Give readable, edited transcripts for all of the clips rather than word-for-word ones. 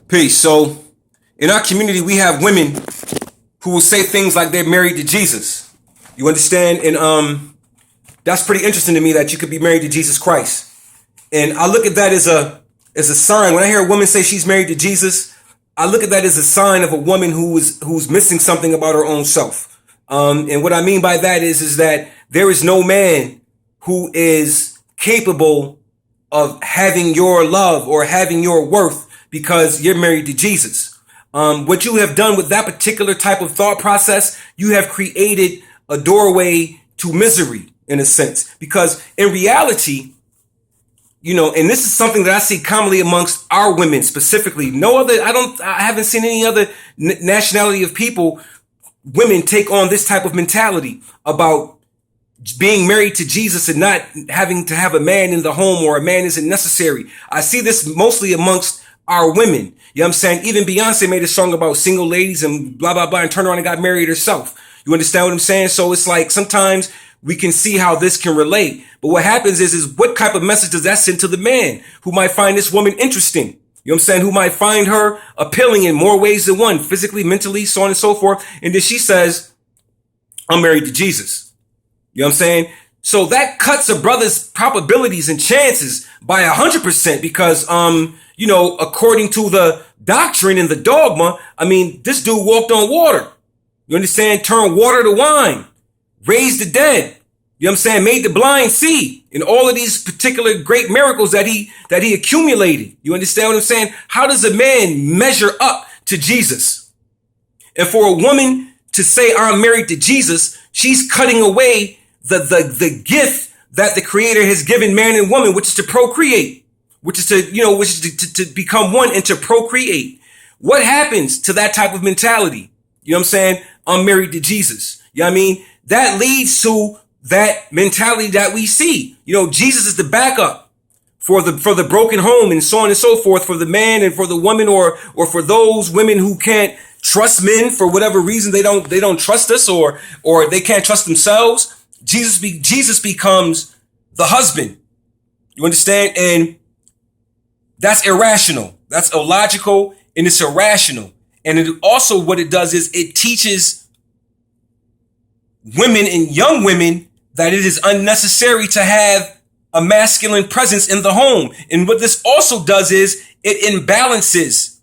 Peace. So, in our community, we have women who will say things like they're married to Jesus. You understand? And that's pretty interesting to me that you could be married to Jesus Christ. And I look at that as a sign. When I hear a woman say she's married to Jesus, I look at that as a sign of a woman who's missing something about her own self. And what I mean by that is that there is no man who is capable of having your love or having your worth because you're married to Jesus. What you have done with that particular type of thought process, you have created a doorway to misery in a sense. Because in reality, and this is something that I see commonly amongst our women specifically. I haven't seen any other nationality of people, women take on this type of mentality about being married to Jesus and not having to have a man in the home or a man isn't necessary. I see this mostly amongst our women. You know what I'm saying? Even Beyonce made a song about single ladies and blah, blah, blah, and turned around and got married herself. You understand what I'm saying? So it's like sometimes we can see how this can relate. But what happens is what type of message does that send to the man who might find this woman interesting? You know what I'm saying? Who might find her appealing in more ways than one, physically, mentally, so on and so forth. And then she says, I'm married to Jesus. You know what I'm saying? So that cuts a brother's probabilities and chances by 100% because, according to the doctrine and the dogma, this dude walked on water. You understand? Turned water to wine, raised the dead. You know what I'm saying? Made the blind see, and all of these particular great miracles that he accumulated. You understand what I'm saying? How does a man measure up to Jesus? And for a woman to say, I'm married to Jesus, she's cutting away the gift that the Creator has given man and woman, which is to procreate, which is to become one and to procreate. What happens to that type of mentality? You know what I'm saying? I'm married to Jesus. You know what I mean? That leads to that mentality that we see. Jesus is the backup for the broken home and so on and so forth, for the man and for the woman, or for those women who can't trust men for whatever reason. They don't trust us, or they can't trust themselves. Jesus becomes the husband. You understand? And that's irrational. That's illogical and it's irrational. And it also, what it does is it teaches women and young women that it is unnecessary to have a masculine presence in the home. And what this also does is it imbalances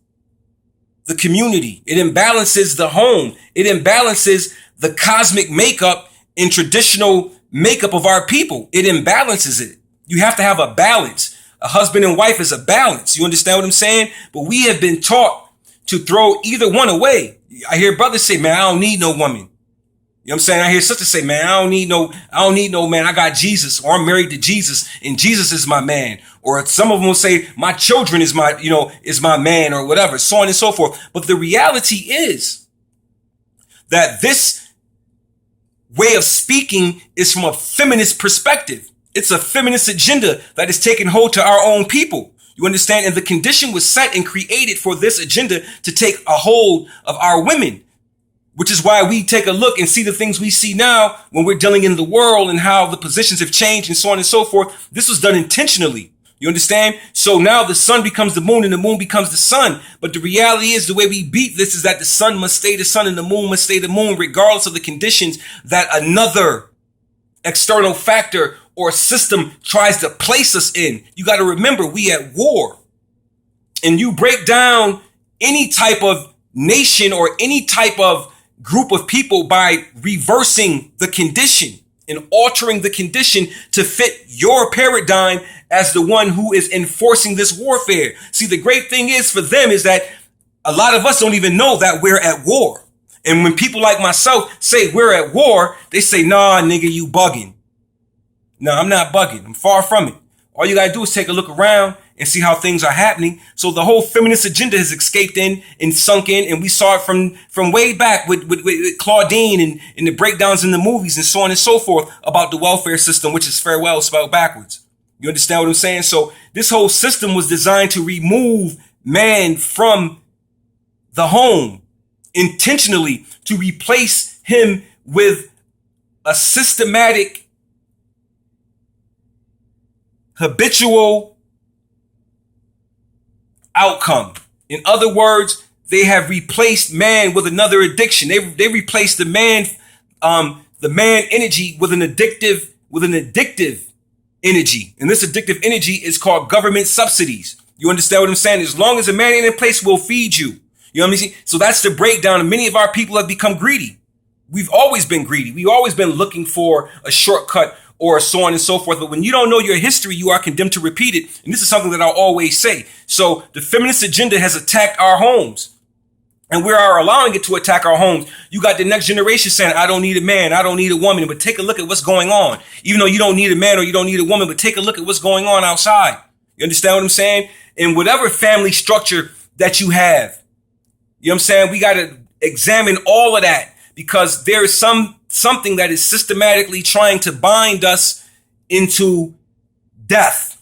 the community. It imbalances the home. It imbalances the cosmic makeup and traditional makeup of our people. It imbalances it. You have to have a balance. A husband and wife is a balance. You understand what I'm saying? But we have been taught to throw either one away. I hear brothers say, man, I don't need no woman. You know what I'm saying? I hear sisters say, man, I don't need no man. I got Jesus, or I'm married to Jesus and Jesus is my man. Or some of them will say, my children is my man, or whatever, so on and so forth. But the reality is that this way of speaking is from a feminist perspective. It's a feminist agenda that is taking hold to our own people. You understand? And the condition was set and created for this agenda to take a hold of our women, which is why we take a look and see the things we see now when we're dealing in the world and how the positions have changed and so on and so forth. This was done intentionally. You understand? So now the sun becomes the moon and the moon becomes the sun. But the reality is, the way we beat this is that the sun must stay the sun and the moon must stay the moon, regardless of the conditions that another external factor or system tries to place us in. You got to remember, we at war. And you break down any type of nation or any type of group of people by reversing the condition and altering the condition to fit your paradigm as the one who is enforcing this warfare. See, the great thing is for them is that a lot of us don't even know that we're at war. And when people like myself say we're at war, they say, nah, nigga, you bugging. No, I'm not bugging. I'm far from it. All you gotta do is take a look around and see how things are happening. So the whole feminist agenda has escaped in and sunk in, and we saw it from way back with Claudine and the breakdowns in the movies and so on and so forth about the welfare system, which is farewell spelled backwards. You understand what I'm saying? So this whole system was designed to remove man from the home intentionally, to replace him with a systematic, habitual outcome. In other words, they have replaced man with another addiction. They replaced the man energy with an addictive energy. And this addictive energy is called government subsidies. You understand what I'm saying? As long as a man ain't in place, we'll feed you. You know what I mean? So that's the breakdown. And many of our people have become greedy. We've always been greedy. We've always been looking for a shortcut or so on and so forth. But when you don't know your history, you are condemned to repeat it. And this is something that I'll always say. So the feminist agenda has attacked our homes. And we are allowing it to attack our homes. You got the next generation saying, I don't need a man, I don't need a woman. But take a look at what's going on. Even though you don't need a man or you don't need a woman, but take a look at what's going on outside. You understand what I'm saying? In whatever family structure that you have, you know what I'm saying? We got to examine all of that, because there is something that is systematically trying to bind us into death.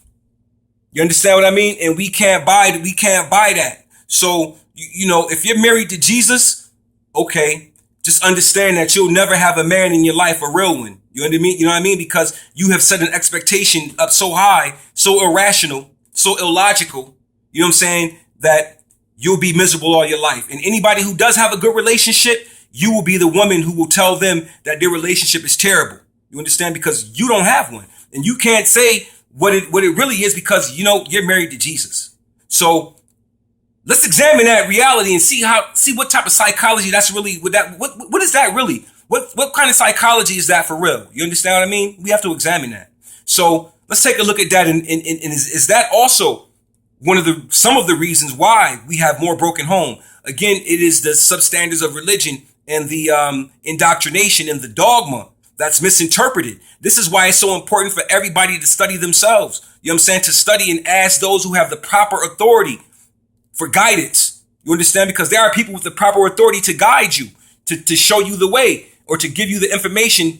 You understand what I mean? And we can't buy that. So, you know, if you're married to Jesus, okay, just understand that you'll never have a man in your life, a real one. You know what I mean? You know what I mean? Because you have set an expectation up so high, so irrational, so illogical, you know what I'm saying, that you'll be miserable all your life. And anybody who does have a good relationship, you will be the woman who will tell them that their relationship is terrible. You understand? Because you don't have one. And you can't say what it really is, because, you know, you're married to Jesus. So let's examine that reality and see what type of psychology that's really, what is that really? What kind of psychology is that for real? You understand what I mean? We have to examine that. So let's take a look at that. And is that also some of the reasons why we have more broken home? Again, it is the substandards of religion and the indoctrination and the dogma that's misinterpreted. This is why it's so important for everybody to study themselves. You know what I'm saying? To study and ask those who have the proper authority for guidance. You understand? Because there are people with the proper authority to guide you, to show you the way, or to give you the information, you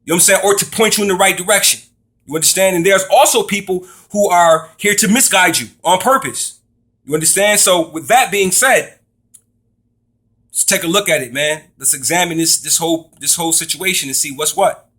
know what I'm saying, or to point you in the right direction. You understand? And there's also people who are here to misguide you on purpose. You understand? So with that being said, let's take a look at it, man. Let's examine this whole situation and see what's what.